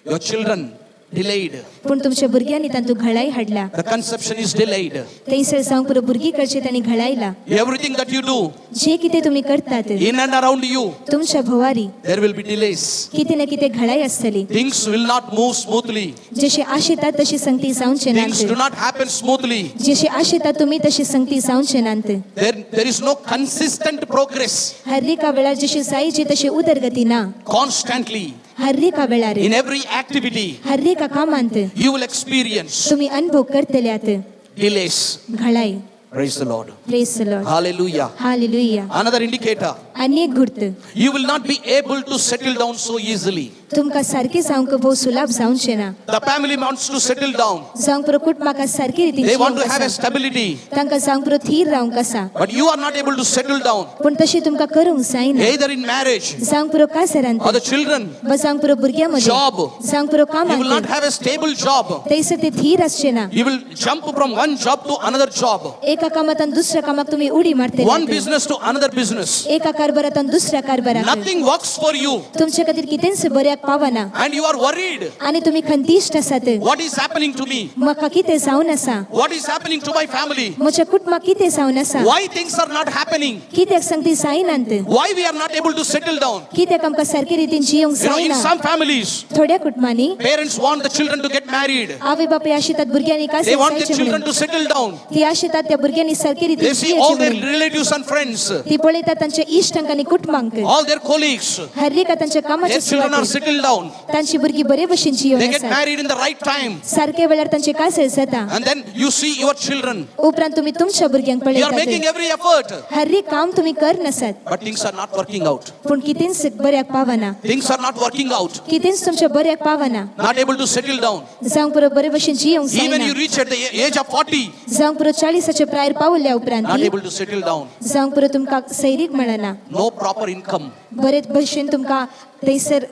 S1: Your children delayed.
S2: पण तुमच्या भुरग्यांनी तांतू घाळाई हाडला.
S1: The conception is delayed.
S2: थंयसर जावंक पुरो भुरगी करची तांणी घाळायला.
S1: Everything that you do
S2: जे कितें तुम्ही करतात
S1: in and around you,
S2: तुमच्या भोवारी
S1: there will be delays.
S2: कितें ना कितें घाळाई आसतली.
S1: Things will not move smoothly.
S2: जशी आशेतात तशी संगती जावचे
S1: Things do
S2: नांत.
S1: not happen smoothly.
S2: जशी आशेतात तुम्ही तशी संगती जावचे नांत.
S1: There is no consistent progress.
S2: हर एका वेळार जशी जायची तशी उदरगती ना.
S1: Constantly,
S2: हर एका वेळार
S1: in every activity,
S2: हर एका कामांत
S1: you will experience
S2: तुम्ही अनुभव करतल्यात
S1: delays.
S2: घाळाई.
S1: Praise the Lord.
S2: Praise the Lord.
S1: Hallelujah.
S2: Hallelujah.
S1: Another indicator.
S2: आणि एक गुर्त
S1: You will not be able to settle down so easily.
S2: तुमका सारखे जावंक भोव सुलभ जावचे ना.
S1: The family wants to settle down.
S2: जावंक पुरो कुटुंबाक सारखे रितीन
S1: They want to
S2: जिवंक
S1: have a
S2: आसा.
S1: stability.
S2: तांकां जावंक पुरो थीर रावंक आसा.
S1: But you are not able to settle down.
S2: पण तशी तुमका करूंक जायना.
S1: Either in marriage
S2: जावंक पुरो कासरांत
S1: or the children.
S2: वा जावंक पुरो भुरग्यां मदीं
S1: Job.
S2: जावंक पुरो
S1: You will not
S2: कामांत
S1: have a stable job.
S2: थंयसर ते थीर आसचे ना.
S1: You will jump from one job to another job.
S2: एका कामांतल्यान दुसऱ्या कामाक तुम्ही उडी मारते.
S1: One business to another business.
S2: एका कारभारांतल्यान दुसऱ्या कारभाराक
S1: Nothing works for you.
S2: तुमचे खातीर कितेंच बऱ्याक पावना.
S1: And you are worried.
S2: आनी तुम्ही खंतिश्ट आसात.
S1: What is happening to me?
S2: म्हाका कितें जावन आसा.
S1: What is happening to my family?
S2: म्हज्या कुटुंबाक कितें जावन आसा.
S1: Why things are not happening?
S2: कित्याक संगती जायनात.
S1: Why we are not able to settle down?
S2: कित्याक आमकां सारके रितीन जियोंक
S1: You know, in
S2: जायना.
S1: some families,
S2: थोड्या कुटुंबांनी
S1: parents want the children to get married.
S2: आवय बापूय आशितात भुरग्यांनी
S1: They
S2: कासर
S1: want their
S2: जायचे
S1: children
S2: म्हणून.
S1: to settle down.
S2: ती आशितात त्या भुरग्यांनी सारके
S1: They
S2: रितीन
S1: see all
S2: जियेचे
S1: their
S2: म्हणून.
S1: relatives and friends,
S2: ती पळयतात तांच्या इश्टांक आनी कुटुंबांक.
S1: all their colleagues.
S2: हर एका तांच्या कामाच्या
S1: Their children are
S2: सुवातेर
S1: settled down.
S2: तांची भुरगीं बरे भशेन
S1: They
S2: जियोन
S1: get
S2: आसात.
S1: married in the right time.
S2: सारके वेळार तांचे कासर जाता.
S1: And then you see your children.
S2: उपरांत तुम्ही तुमच्या भुरग्यांक
S1: You are making
S2: पळयतात.
S1: every effort.
S2: हर एक काम तुम्ही करनासात.
S1: But things are not working out.
S2: पूण कितेंच बऱ्याक पावना.
S1: Things are not working out.
S2: कितेंच तुमच्या बऱ्याक पावना.
S1: Not able to settle down.
S2: जावंक पुरो बरे भशेन जियोंक
S1: Even you
S2: जायना.
S1: reach at the age of 40,
S2: जावंक पुरो 40च्या प्रायर पावल्या उपरांत
S1: not able to settle down.
S2: जावंक पुरो तुमकां सैरीक मेळना.
S1: No proper income.
S2: बरे भशेन तुमकां थंयसर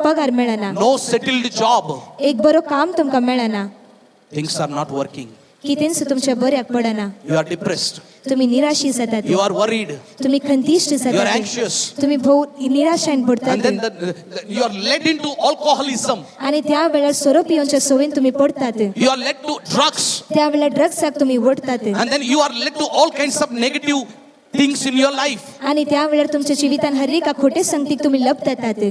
S2: पगार मेळना.
S1: No settled job.
S2: एक बरो काम तुमकां मेळना.
S1: Things are not working.
S2: कितेंच तुमच्या बऱ्याक पडना.
S1: You are depressed.
S2: तुम्ही निराशी जातात.
S1: You are worried.
S2: तुम्ही खंतिश्ट
S1: You are
S2: जातात.
S1: anxious.
S2: तुम्ही भोव निराशान
S1: And
S2: पडतात.
S1: then you are led into alcoholism.
S2: आणि त्या वेळार सोरो पियोंच्या सवयीन तुम्ही पडतात.
S1: You are led to drugs.
S2: त्या वेळार ड्रग्साक तुम्ही ओडतात.
S1: And then you are led to all kinds of negative things in your life.
S2: आणि त्या वेळार तुमच्या जिवितान हर एका खोटे संगतीक तुम्ही लपतात.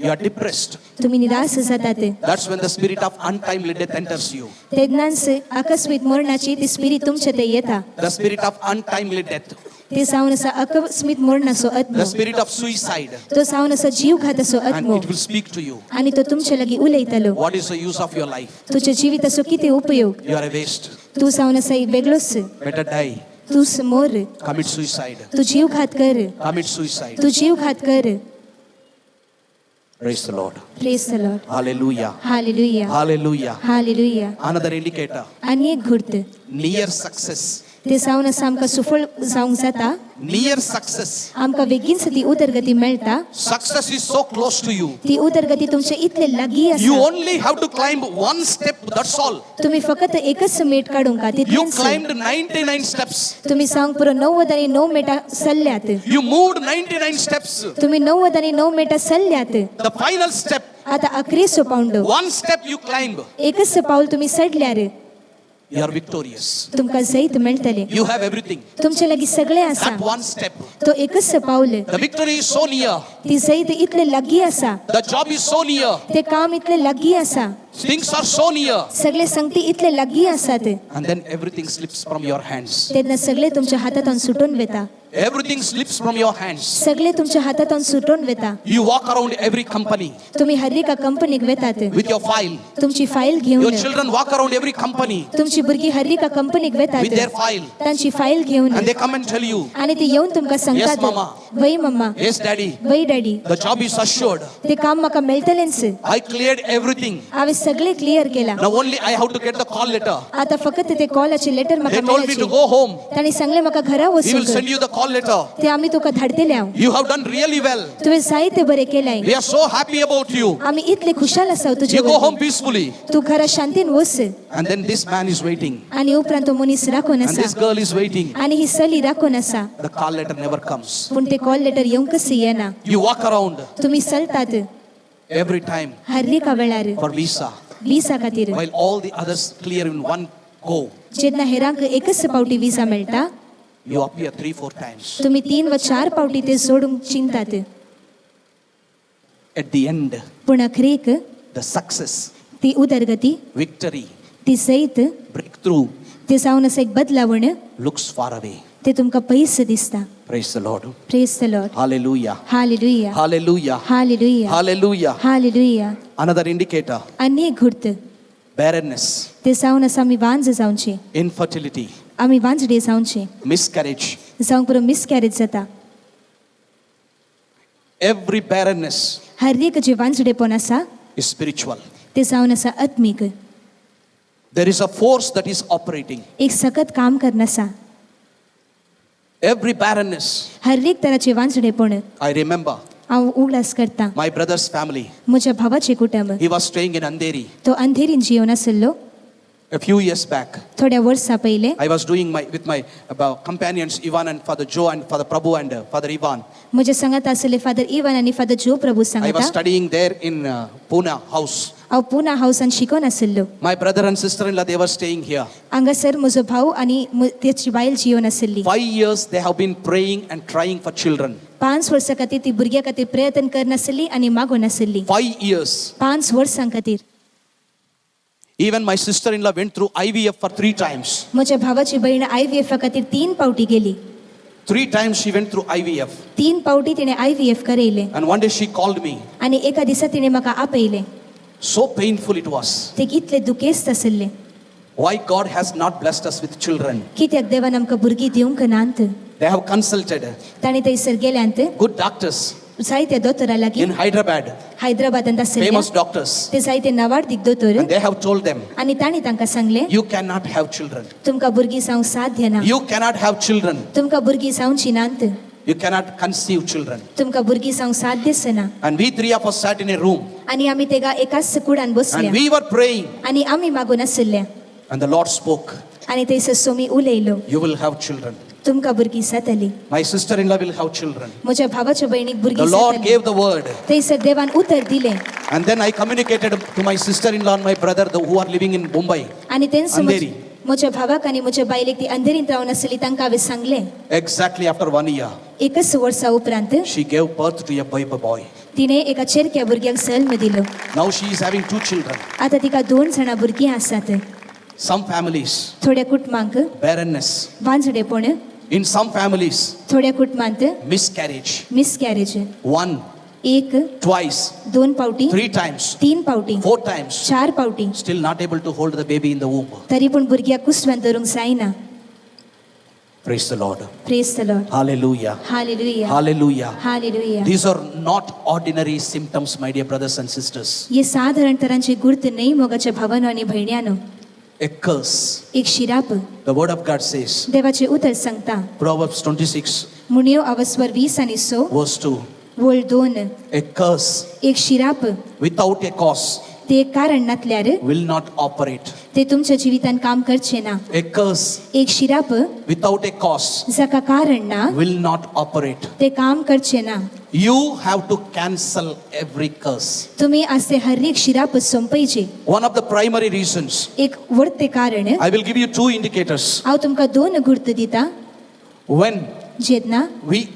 S1: You are depressed.
S2: तुम्ही निराश जातात.
S1: That's when the spirit of untimely death enters you.
S2: तेन्नाच आकस्मिक मरणाची ती स्पिरिट तुमच्या ते येता.
S1: The spirit of untimely death.
S2: ते जावन आसा आकस्मिक मरणाचो
S1: The
S2: आत्मो.
S1: spirit of suicide.
S2: तो जावन आसा जीवघाताचो
S1: And
S2: आत्मो.
S1: it will speak to you.
S2: आणि तो तुमच्या लागीं उलयतलो.
S1: What is the use of your life?
S2: तुझ्या जिविताचो किती उपयोग.
S1: You are a waste.
S2: तू जावन आसा एक वेगळोच.
S1: Better die.
S2: तू मोर.
S1: Commit suicide.
S2: तू जीवघात कर.
S1: Commit suicide.
S2: तू जीवघात कर.
S1: Praise the Lord.
S2: Praise the Lord.
S1: Hallelujah.
S2: Hallelujah.
S1: Hallelujah.
S2: Hallelujah.
S1: Another indicator.
S2: आणि एक घुर्त.
S1: Near success.
S2: ते जावन आसा आमकां सुफळ जावंक जाता.
S1: Near success.
S2: आमकां बेगीनच ती उदरगती मेळटा.
S1: Success is so close to you.
S2: ती उदरगती तुमच्या इतले लागीं
S1: You
S2: आसा.
S1: only have to climb one step. That's all.
S2: तुम्ही फकत एकच मेट काडूंक का
S1: You
S2: तितलेंच.
S1: climbed 99 steps.
S2: तुम्ही जावंक पुरो 90 आणि 9 मेटा चल्ल्यात.
S1: You moved 99 steps.
S2: तुम्ही 90 आणि 9 मेटा चल्ल्यात.
S1: The final step.
S2: आता अकरेसो पावंडो.
S1: One step you climb.
S2: एकच पाऊल तुम्ही चडल्यार
S1: You are victorious.
S2: तुमकां जैत मेळटले.
S1: You have everything.
S2: तुमचे लागीं सगळें आसा.
S1: That one step.
S2: तो एकच पाऊल.
S1: The victory is so near.
S2: ती जैत इतले लागीं आसा.
S1: The job is so near.
S2: ते काम इतले लागीं आसा.
S1: Things are so near.
S2: सगळे संगती इतले लागीं आसात.
S1: And then everything slips from your hands.
S2: तेन्ना सगळे तुमच्या हातांतून सुटून वेता.
S1: Everything slips from your hands.
S2: सगळे तुमच्या हातांतून सुटून वेता.
S1: You walk around every company
S2: तुम्ही हर एका कंपनीक वेतात.
S1: with your file.
S2: तुमची फाईल
S1: Your
S2: घेऊन.
S1: children walk around every company
S2: तुमची भुरगीं हर एका कंपनीक
S1: with their
S2: वेतात.
S1: file.
S2: तांची फाईल घेऊन.
S1: And they come and tell you,
S2: आणि ती येऊन तुमकां सांगतात.
S1: Yes, mama.
S2: वय मम्मा.
S1: yes daddy,
S2: वय daddy.
S1: the job is assured.
S2: ते काम म्हाका मेळटलेंच.
S1: I cleared everything.
S2: हांवें सगळे क्लिअर केला.
S1: Now only I have to get the call letter.
S2: आता फक्त ते कॉलाचे लेटर
S1: They
S2: म्हाका
S1: told me to
S2: मेळाचे.
S1: go home.
S2: ताणी सांगले म्हाका घरा
S1: We
S2: वचूंक.
S1: will send you the call letter.
S2: ते आमी तुका धाडटले हांव.
S1: You have done really well.
S2: तुवें जायते बरें केलाय.
S1: We are so happy about you.
S2: आमी इतले खुशाल आसा तुजे
S1: You go home
S2: वरवीं.
S1: peacefully.
S2: तू घरा शांतीन वच.
S1: And then this man is waiting.
S2: आनी उपरांत तो मनीस राखून
S1: And this
S2: आसा.
S1: girl is waiting.
S2: आनी ही चली राखून आसा.
S1: The call letter never comes.
S2: पूण ते कॉल लेटर येवंकच येना.
S1: You walk around
S2: तुमी चलतात
S1: every time
S2: हर एका वेळार
S1: for visa.
S2: विसा खातीर.
S1: While all the others clear in one go.
S2: जेन्ना हेरांक एकच पावटी विसा मेळटा,
S1: You appear 3-4 times.
S2: तुमी 3 वा 4 पावटी ते सोडूंक चिंतात.
S1: At the end,
S2: पूण अखरेक
S1: the success,
S2: ती उदरगती,
S1: victory,
S2: ती सैत,
S1: breakthrough
S2: ते जावन आसा एक बदलावण,
S1: looks far away.
S2: ते तुमकां पयस दिसता.
S1: Praise the Lord.
S2: Praise the Lord.
S1: Hallelujah.
S2: Hallelujah.
S1: Hallelujah.
S2: Hallelujah.
S1: Hallelujah.
S2: Hallelujah.
S1: Another indicator,
S2: आनी एक घुर्त,
S1: barrenness,
S2: ते जावन आसा आमी वांज जावचे.
S1: infertility,
S2: आमी वांजडे जावचे.
S1: miscarriage.
S2: जावंक पुरो मिसकॅरेज जाता.
S1: Every barrenness
S2: हर एक जे वांजडेपण आसा
S1: is spiritual.
S2: ते जावन आसा आत्मीक.
S1: There is a force that is operating.
S2: एक सखत काम करन आसा.
S1: Every barrenness.
S2: हर एक तराचे वांजडेपण
S1: I remember
S2: हांव उगडास करता.
S1: my brother's family.
S2: म्हज्या भावाचे कुटुंब
S1: He was staying in Andheri
S2: तो अंधेरीन जिवन आसलो.
S1: a few years back.
S2: थोड्या वर्सां पयले
S1: I was doing with my companions Ivan and Father Joe and Father Prabhu and Father Ivan.
S2: म्हजे सांगात आसले फादर इवन आनी फादर जो प्रभू
S1: I was
S2: सांगता.
S1: studying there in Pune house.
S2: हांव पुना हावसान शिकोन आसलो.
S1: My brother and sister-in-law, they were staying here.
S2: हांगासर म्हजो भाऊ आनी तेची बायल जिवन आसली.
S1: 5 years they have been praying and trying for children.
S2: 5 वर्सां खातीर ती भुरग्यां खातीर प्रयत्न करन आसली आनी मागोन आसली.
S1: 5 years.
S2: 5 वर्सां खातीर.
S1: Even my sister-in-law went through IVF for 3 times.
S2: म्हज्या भावाची बहीण IVF खातीर 3 पावटी गेली.
S1: 3 times she went through IVF.
S2: 3 पावटी तिणे IVF करयले.
S1: And one day she called me.
S2: आनी एका दिसा तिणे म्हाका आपयले.
S1: So painful it was.
S2: ते कितले दुखेस्त आसले.
S1: Why God has not blessed us with children.
S2: कित्याक देवान आमकां भुरगीं दिवंक नात.
S1: They have consulted
S2: ताणें थंयसर गेल्यांत
S1: good doctors
S2: जायत्या दोतोरा लागीं
S1: in Hyderabad,
S2: हैदराबादांत आसले.
S1: famous doctors.
S2: ते जायते नावाडीक दोतोर
S1: And they have told them,
S2: आनी तांणी तांकां सांगले
S1: you cannot have children.
S2: तुमकां भुरगीं जावंक साध्य ना.
S1: You cannot have children.
S2: तुमकां भुरगीं जावची नात.
S1: You cannot conceive children.
S2: तुमकां भुरगीं जावंक साध्यच ना.
S1: And we 3 of us sat in a room.
S2: आनी आमी तेगा एकाच कुडान बसल्या
S1: And we were praying.
S2: आनी आमी मागून आसल्या
S1: And the Lord spoke,
S2: आनी थंयसर सोमी उलयलो
S1: you will have children.
S2: तुमकां भुरगीं जातलीं.
S1: My sister-in-law will have children.
S2: म्हज्या भावाच्या भयणीक
S1: The
S2: भुरगीं
S1: Lord
S2: जातलीं.
S1: gave the word.
S2: थंयसर देवान उतर दिलें.
S1: And then I communicated to my sister-in-law and my brother who are living in Mumbai.
S2: आनी तेन्स
S1: अंधेरी.
S2: म्हज्या भावाक आनी म्हज्या बायलेक ती अंधेरीन रावन आसली तांकां हांवें सांगलें.
S1: Exactly after 1 year,
S2: एकच वर्सा उपरांत
S1: she gave birth to a baby boy.
S2: तिणे एका चेरक्या भुरग्याक जल्म दिलो.
S1: Now she is having 2 children.
S2: आतां तिका 2 जाणां भुरगीं आसात.
S1: Some families,
S2: थोड्या कुटुंबांक
S1: barrenness.
S2: वांजडेपण,
S1: In some families,
S2: थोड्या कुटुंबांत
S1: miscarriage.
S2: मिसकॅरेज.
S1: 1,
S2: एक,
S1: 2,
S2: 2 पावटी,
S1: 3 times,
S2: 3 पावटी,
S1: 4 times.
S2: 4 पावटी.
S1: Still not able to hold the baby in the womb.
S2: तरी पूण भुरग्याक कुसव्यान धरूंक जायना.
S1: Praise the Lord.
S2: Praise the Lord.
S1: Hallelujah.
S2: Hallelujah.
S1: Hallelujah.
S2: Hallelujah.
S1: These are not ordinary symptoms, my dear brothers and sisters.
S2: ये साधारण तरांचे गुर्त नाही मोगाच्या भावानो आनी भयण्यानो.
S1: A curse.
S2: एक शिराप.
S1: The word of God says,
S2: देवाचे उतर सांगता.
S1: Proverbs 26,
S2: मुनियो अवस्वर 20 आनी 6
S1: verse 2.
S2: वोळ 2.
S1: A curse
S2: एक शिराप
S1: without a cause
S2: ते एक कारण नातल्यार
S1: will not operate.
S2: ते तुमच्या जिवितान काम करचे ना.
S1: A curse
S2: एक शिराप
S1: without a cause
S2: जाका कारण ना
S1: will not operate.
S2: ते काम करचे ना.
S1: You have to cancel every curse.
S2: तुम्ही असे हर एक शिराप संपयचे.
S1: One of the primary reasons,
S2: एक वरते कारण
S1: I will give you 2 indicators.
S2: हांव तुमकां 2 गुर्त दिता.
S1: When
S2: जेन्ना
S1: we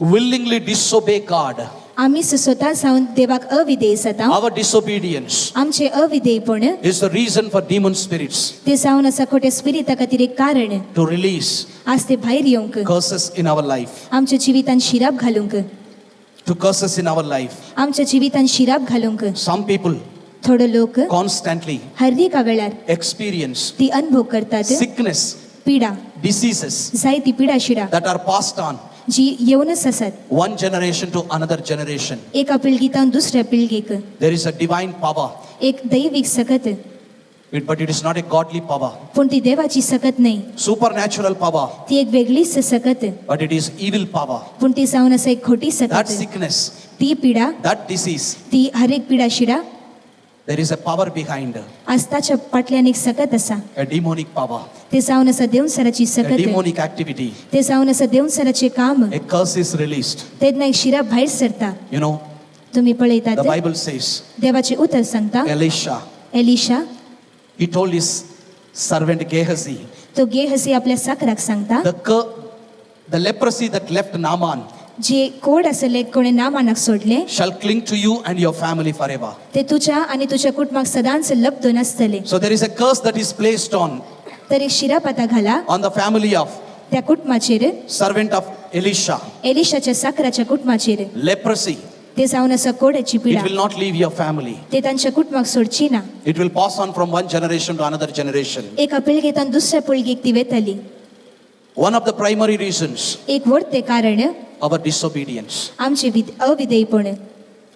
S1: willingly disobey God,
S2: आमी स्वता जावन देवाक अविधेय जाता.
S1: our disobedience
S2: आमचे अविधेयपण
S1: is the reason for demon spirits
S2: ते जावन आसा खोटे स्पिरिता खातीर एक कारण.
S1: to release
S2: आज ते भायर येवंक
S1: curses in our life.
S2: आमच्या जिवितान शिराप घालूंक.
S1: To curses in our life.
S2: आमच्या जिवितान शिराप घालूंक.
S1: Some people
S2: थोडे लोक
S1: constantly
S2: हर एका वेळार
S1: experience
S2: ती अनुभव करतात.
S1: sickness,
S2: पिडा,
S1: diseases
S2: जायती पिडा शिडा
S1: that are passed on
S2: जी येवनच आसात.
S1: one generation to another generation.
S2: एका पिळगीतान दुसऱ्या पिळगेक.
S1: There is a divine power
S2: एक दैविक सकत
S1: but it is not a godly power.
S2: पण ती देवाची सकत नाही,
S1: Supernatural power,
S2: ती एक वेगळीच सकत
S1: but it is evil power.
S2: पण ती जाऊन असं एक खोटी
S1: That
S2: सकत.
S1: sickness,
S2: ती पीडा,
S1: that disease,
S2: ती हर एक पीडा शिडा
S1: there is a power behind,
S2: आस्ताच्या पाटल्यान एक सकत असा.
S1: a demonic power,
S2: ते जाऊन असं देऊन सराची
S1: a
S2: सकत,
S1: demonic activity.
S2: ते जाऊन असं देऊन सराचे काम,
S1: A curse is released.
S2: तेदना एक शिरा भायर सरता.
S1: You know,
S2: तुम्ही
S1: the
S2: पळयतात
S1: Bible says,
S2: देवाचे उतर सांगता.
S1: Elisha,
S2: Elisha
S1: he told his servant Gehazi,
S2: तो गेहसी आपल्या साकराक सांगता,
S1: the leprosy that left Naaman
S2: जे कोड असले कोणे नामानाक सोडले
S1: shall cling to you and your family forever.
S2: ते तुझ्या आणि तुझ्या कुटुंबाक सदांच लपदून असतले.
S1: So there is a curse that is placed on
S2: तर एक शिरापाता घाला
S1: the family of
S2: त्या कुटुंबाचेर,
S1: servant of Elisha.
S2: एलिशाच्या साकराच्या कुटुंबाचेर.
S1: Leprosy,
S2: ते जाऊन असं कोड्याची
S1: it
S2: पिडा,
S1: will not leave your family.
S2: ते त्यांच्या कुटुंबाक सोडची ना.
S1: It will pass on from one generation to another generation.
S2: एका पिळगेतून दुसऱ्या पिळगेक ती वेतली.
S1: One of the primary reasons,
S2: एक व्हडते कारण
S1: our disobedience.
S2: आमचे अविधेयपण.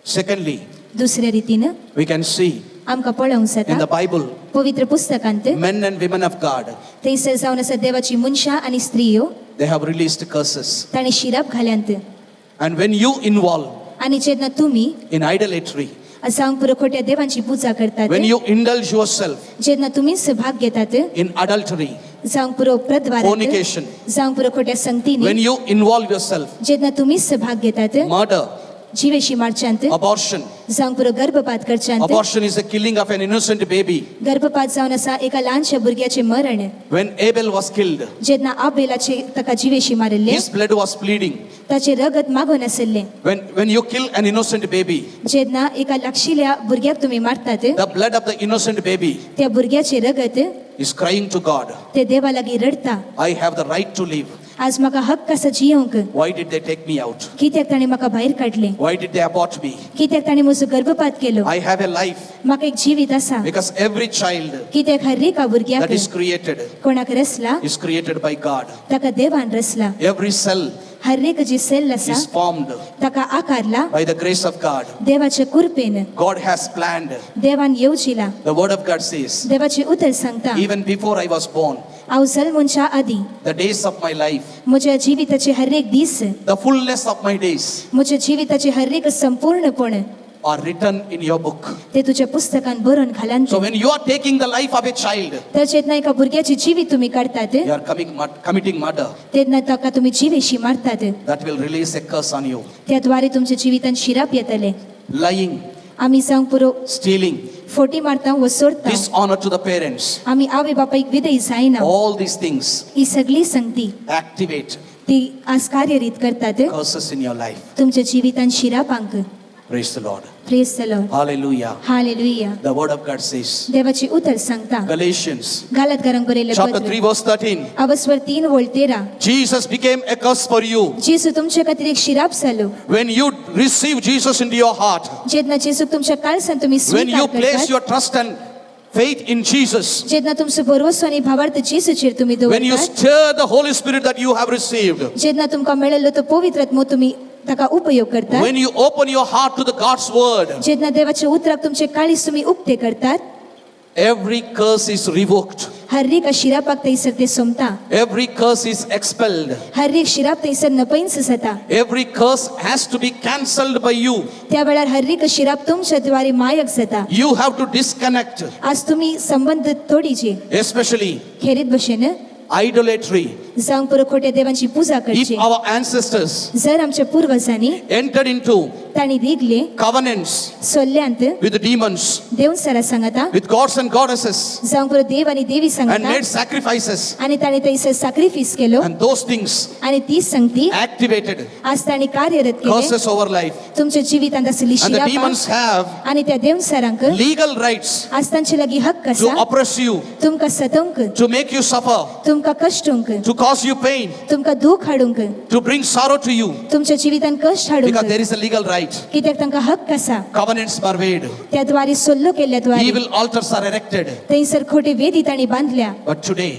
S1: Secondly,
S2: दुसऱ्या रीतीनं
S1: we can see
S2: आमकां पळोवंक
S1: in the
S2: जाता
S1: Bible,
S2: पवित्र पुस्तकांत
S1: men and women of God,
S2: थंयसर जावन आसा देवाची मनशां आनी स्त्रियो
S1: they have released curses.
S2: ताणें शिराप घाल्यांत.
S1: And when you involve
S2: आनी जेन्ना तुमी
S1: in idolatry,
S2: जावंक पुरो खोट्या देवांची पुजा करतात,
S1: when you indulge yourself
S2: जेन्ना तुमी सहभाग घेतात,
S1: in adultery,
S2: जावंक पुरो प्रद्वारांत,
S1: fornication,
S2: जावंक पुरो खोट्या
S1: when
S2: संगतींनी,
S1: you involve yourself,
S2: जेन्ना तुमी सहभाग घेतात,
S1: murder,
S2: जिवेशी मारच्यांत,
S1: abortion.
S2: जावंक पुरो गर्भपात करच्यांत.
S1: Abortion is the killing of an innocent baby.
S2: गर्भपात जावन आसा एका ल्हानशा भुरग्याचे मरण.
S1: When Abel was killed,
S2: जेन्ना आबेलाचे ताका जिवेशी मारले,
S1: his blood was bleeding.
S2: ताचे रगत मागून आसले.
S1: When you kill an innocent baby,
S2: जेन्ना एका लागशिल्ल्या भुरग्याक तुमी मारतात,
S1: the blood of the innocent baby
S2: त्या भुरग्याचे रगत
S1: is crying to God,
S2: ते देवा लागीं रडता.
S1: I have the right to live.
S2: आज म्हाका हक्क आसा जियोंक.
S1: Why did they take me out?
S2: कित्याक ताणें म्हाका भायर काडले,
S1: Why did they abort me?
S2: कित्याक ताणें म्हजो गर्भपात केलो.
S1: I have a life
S2: म्हाका एक जिवीत आसा.
S1: because every child
S2: कित्याक हर एका भुरग्याक
S1: that is created
S2: कोणाक रचला
S1: is created by God.
S2: ताका देवान रचला.
S1: Every cell
S2: हर एक जी सेल आसा
S1: is formed
S2: ताका आकारला
S1: by the grace of God.
S2: देवाच्या कृपेन.
S1: God has planned.
S2: देवान येवजिला.
S1: The word of God says,
S2: देवाचे उतर सांगता,
S1: even before I was born,
S2: हांव जल्मच्या आदी
S1: the days of my life,
S2: म्हज्या जिविताचे हर एक दीस,
S1: the fullness of my days
S2: म्हज्या जिविताचे हर एक संपूर्णपण
S1: are written in your book.
S2: ते तुझ्या पुस्तकान बरोवन घालांत.
S1: So when you are taking the life of a child,
S2: तर जेन्ना एका भुरग्याची जिवीत तुम्ही काढतात,
S1: you are committing murder.
S2: तेन्ना ताका तुम्ही जिवेशी मारतात.
S1: That will release a curse on you.
S2: त्याद्वारे तुमच्या जिवितान शिराप येतले.
S1: Lying,
S2: आम्ही जावंक पुरो
S1: stealing,
S2: फोटी मारता व सोडता.
S1: dishonor to the parents.
S2: आम्ही आवय बापायक विधेय जायना.
S1: All these things
S2: ही सगळी संगती
S1: activate
S2: ती आज कार्यरीत करतात
S1: curses in your life.
S2: तुमच्या जिवितान शिरापांक.
S1: Praise the Lord.
S2: Praise the Lord.
S1: Hallelujah.
S2: Hallelujah.
S1: The word of God says,
S2: देवाची उतर सांगता
S1: Galatians
S2: गालातकारांक बरयले
S1: chapter 3
S2: पत्र
S1: verse 13.
S2: अवस्वर 3 वोळ 13.
S1: Jesus became a curse for you.
S2: जेसू तुमच्या खातीर एक शिराप जालो.
S1: When you receive Jesus into your heart,
S2: जेन्ना जेसू तुमच्या काळजान तुम्ही
S1: when you
S2: स्वीकार
S1: place
S2: करतात,
S1: your trust and faith in Jesus,
S2: जेन्ना तुमचो भरवसो आणि भावार्थ जेसूचेर तुम्ही
S1: when you
S2: दवरतात,
S1: stir the Holy Spirit that you have received,
S2: जेन्ना तुमकां मेळिल्लो तो पवित्र आत्मो तुम्ही ताका उपयोग करतात,
S1: when you open your heart to the God's word,
S2: जेन्ना देवाच्या उतराक तुमचे काळीज तुम्ही उक्ते करतात,
S1: every curse is revoked.
S2: हर एक शिरापाक थंयसर ते सोमता.
S1: Every curse is expelled.
S2: हर एक शिराप थंयसर नपैंस जाता.
S1: Every curse has to be cancelled by you.
S2: त्या वेळार हर एक शिराप तुमच्या द्वारे मायक जाता.
S1: You have to disconnect,
S2: आज तुम्ही संबंध तोडीचे,
S1: especially
S2: खेरीत भशेन
S1: idolatry.
S2: जावंक पुरो खोट्या देवांची पुजा
S1: If
S2: करची.
S1: our ancestors
S2: जर आमच्या पूर्वजांनी
S1: entered into
S2: तांणी दिगले
S1: covenants
S2: सोल्ल्यांत
S1: with the demons,
S2: देव सरा सांगता,
S1: with gods and goddesses,
S2: जावंक पुरो देव आणि देवी
S1: and
S2: सांगता,
S1: made sacrifices,
S2: आणि तांणी थंयसर सॅक्रिफायस केलो,
S1: and those things
S2: आणि ती संगती
S1: activated
S2: आज तांणी कार्यरत केले
S1: curses over life.
S2: तुमच्या जिवितांत आसली
S1: And the
S2: शिरापा.
S1: demons have
S2: आणि त्या देव सरांक
S1: legal rights
S2: आज तांचे लागीं हक्क
S1: to
S2: आसा
S1: oppress you,
S2: तुमकां सतोवंक,
S1: to make you suffer,
S2: तुमकां कष्टोवंक,
S1: to cause you pain,
S2: तुमकां दुख हाडूंक,
S1: to bring sorrow to you,
S2: तुमच्या जिवितांत कष्ट
S1: because
S2: हाडूंक,
S1: there is a legal right.
S2: कित्याक तांकां हक्क आसा.
S1: Covenants are made.
S2: त्या द्वारे सोल्लो केल्ल्या द्वारे
S1: Evil altars are erected.
S2: थंयसर खोटे वेदी तांणी बांधल्या.
S1: But today,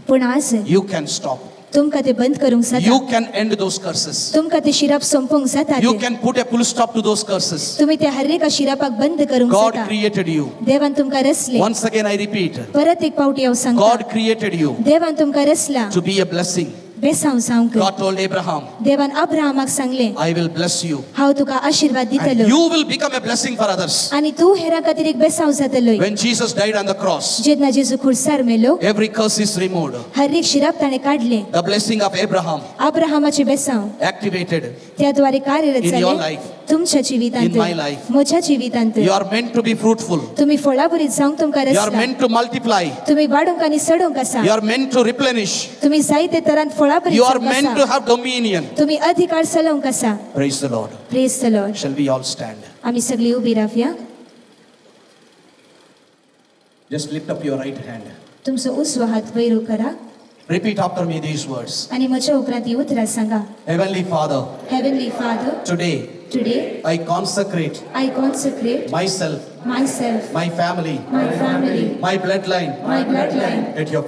S2: पूण आज
S1: you can stop.
S2: तुमकां ते बंद करूंक जाता
S1: You can end those curses.
S2: तुमकां ते शिराप संपोवंक जाता
S1: You
S2: ते.
S1: can put a full stop to those curses.
S2: तुम्ही त्या हर एका शिरापाक बंद करूंक
S1: God
S2: जाता.
S1: created you.
S2: देवान तुमकां रचले.
S1: Once again, I repeat.
S2: परत एक पावटी हांव सांगता.
S1: God created you
S2: देवान तुमकां रचला
S1: to be a blessing.
S2: बेसांव जावंक.
S1: God told Abraham,
S2: देवान अब्राहमाक सांगले
S1: I will bless you.
S2: हांव तुका आशीर्वाद
S1: And
S2: दितलो
S1: you will become a blessing for others.
S2: आनी तूं हेरां खातीर एक बेसांव जातलोय.
S1: When Jesus died on the cross,
S2: जेन्ना जेजू खुर्सार मेलो
S1: every curse is removed.
S2: हर एक शिराप ताणें काडले.
S1: The blessing of Abraham
S2: अब्राहमाचे बेसांव
S1: activated.
S2: त्या द्वारे कार्यरत
S1: In your
S2: जाले
S1: life.
S2: तुमच्या
S1: In my
S2: जिवितांत
S1: life.
S2: म्हज्या जिवितांत.
S1: You are meant to be fruitful.
S2: तुम्ही फळां बरीं जावंक तुमकां
S1: You are
S2: रचला.
S1: meant to multiply.
S2: तुम्ही वाडूंक आनी सडूंक आसा.
S1: You are meant to replenish.
S2: तुम्ही जायते तरान फळां बरीं
S1: You are
S2: जावंक
S1: meant to
S2: आसा.
S1: have dominion.
S2: तुम्ही अधिकार चलोवंक आसा.
S1: Praise the Lord.
S2: Praise the Lord.
S1: Shall we all stand?
S2: आमी सगळीं उबी रावया.
S1: Just lift up your right hand.
S2: तुमचो उजवो हात वयर करा
S1: Repeat after me these words.
S2: आनी म्हज्या उपरांत ही उतरां सांगा.
S1: Heavenly Father,
S2: Heavenly Father,
S1: today
S2: today
S1: I consecrate
S2: I consecrate
S1: myself,
S2: myself,
S1: my family,
S2: my family,
S1: my bloodline
S2: my bloodline
S1: at your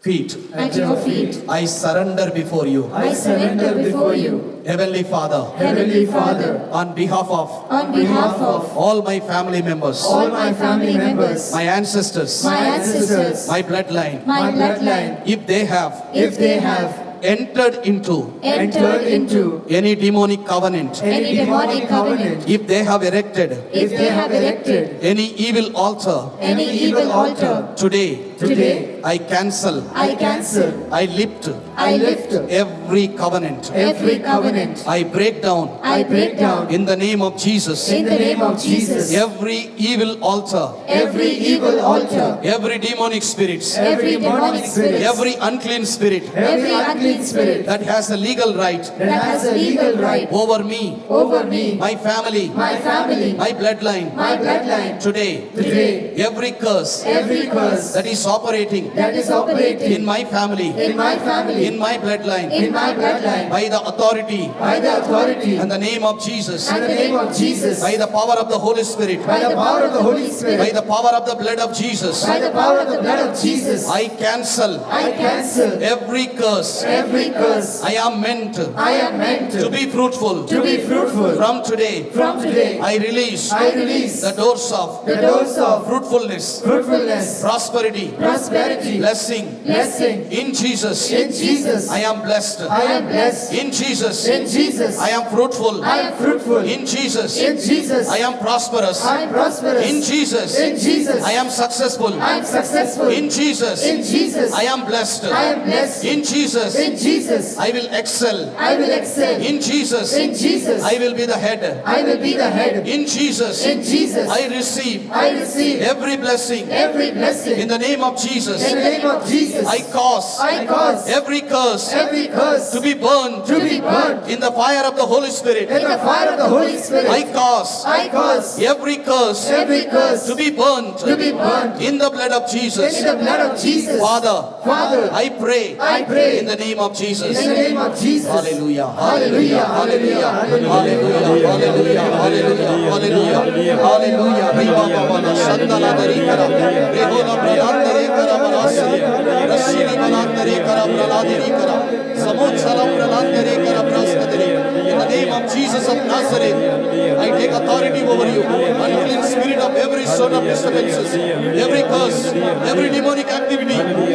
S1: feet.
S2: at your feet.
S1: I surrender before you.
S2: I surrender before you,
S1: Heavenly Father,
S2: Heavenly Father,
S1: on behalf of
S2: on behalf of
S1: all my family members,
S2: all my family members,
S1: my ancestors,
S2: my ancestors,
S1: my bloodline,
S2: my bloodline,
S1: if they have
S2: if they have
S1: entered into
S2: entered into
S1: any demonic covenant,
S2: any demonic covenant,
S1: if they have erected
S2: if they have erected
S1: any evil altar,
S2: any evil altar,
S1: today
S2: today
S1: I cancel,
S2: I cancel,
S1: I lift
S2: I lift
S1: every covenant,
S2: every covenant,
S1: I break down
S2: I break down
S1: in the name of Jesus
S2: in the name of Jesus
S1: every evil altar,
S2: every evil altar,
S1: every demonic spirits,
S2: every demonic spirit,
S1: every unclean spirit
S2: every unclean spirit
S1: that has a legal right
S2: that has a legal right
S1: over me,
S2: over me,
S1: my family,
S2: my family,
S1: my bloodline.
S2: my bloodline.
S1: Today,
S2: Today,
S1: every curse
S2: every curse
S1: that is operating
S2: that is operating
S1: in my family,
S2: in my family,
S1: in my bloodline,
S2: in my bloodline,
S1: by the authority
S2: by the authority
S1: and the name of Jesus,
S2: and the name of Jesus,
S1: by the power of the Holy Spirit,
S2: by the power of the Holy
S1: by
S2: Spirit,
S1: the power of the blood of Jesus,
S2: by the power of the blood of Jesus,
S1: I cancel
S2: I cancel
S1: every curse.
S2: every curse.
S1: I am meant
S2: I am meant
S1: to be fruitful.
S2: to be fruitful.
S1: From today,
S2: From today,
S1: I release
S2: I release
S1: the doors of
S2: the doors of
S1: fruitfulness,
S2: fruitfulness,
S1: prosperity,
S2: prosperity,
S1: blessing.
S2: blessing.
S1: In Jesus,
S2: In Jesus,
S1: I am blessed.
S2: I am blessed.
S1: In Jesus,
S2: In Jesus,
S1: I am fruitful.
S2: I am fruitful.
S1: In Jesus,
S2: In Jesus,
S1: I am prosperous.
S2: I am prosperous.
S1: In Jesus,
S2: In Jesus,
S1: I am successful.
S2: I am successful.
S1: In Jesus,
S2: In Jesus,
S1: I am blessed.
S2: I am blessed.
S1: In Jesus,
S2: In Jesus,
S1: I will excel.
S2: I will excel.
S1: In Jesus,
S2: In Jesus,
S1: I will be the head.
S2: I will be the head.
S1: In Jesus,
S2: In Jesus,
S1: I receive
S2: I receive
S1: every blessing.
S2: every blessing.
S1: In the name of Jesus,
S2: In the name of Jesus,
S1: I cause
S2: I cause
S1: every curse
S2: every curse
S1: to be burned
S2: to be burned
S1: in the fire of the Holy Spirit.
S2: in the fire of the Holy Spirit.
S1: I cause
S2: I cause
S1: every curse
S2: every curse
S1: to be burnt
S2: to be burned
S1: in the blood of Jesus.
S2: in the blood of Jesus.
S1: Father,
S2: Father,
S1: I pray
S2: I pray
S1: in the name of Jesus.
S2: in the name of Jesus.
S1: Hallelujah.
S2: Hallelujah, hallelujah,
S1: Hallelujah. Hallelujah. Hallelujah. Hallelujah. Hallelujah. Riba baba na sandala dari kara. Rehola pralandare kara barasri. Rasini balandare kara praladari kara. Samut salam pralandare kara praskadari. In the name of Jesus of Nazareth, I take authority over you. Unclean spirit of every sort of disturbances, every curse, every demonic activity,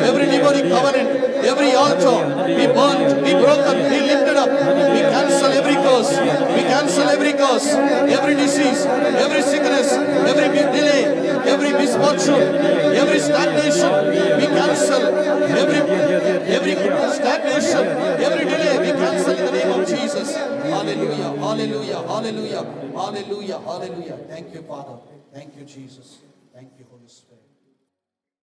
S1: every demonic covenant, every altar, be burnt, be broken, be lifted up. We cancel every curse. We cancel every curse, every disease, every sickness, every delay, every misfortune, every stagnation. We cancel every stagnation, every delay. We cancel in the name of Jesus. Hallelujah. Hallelujah. Hallelujah. Hallelujah. Hallelujah. Thank you, Father. Thank you, Jesus. Thank you, Holy Spirit.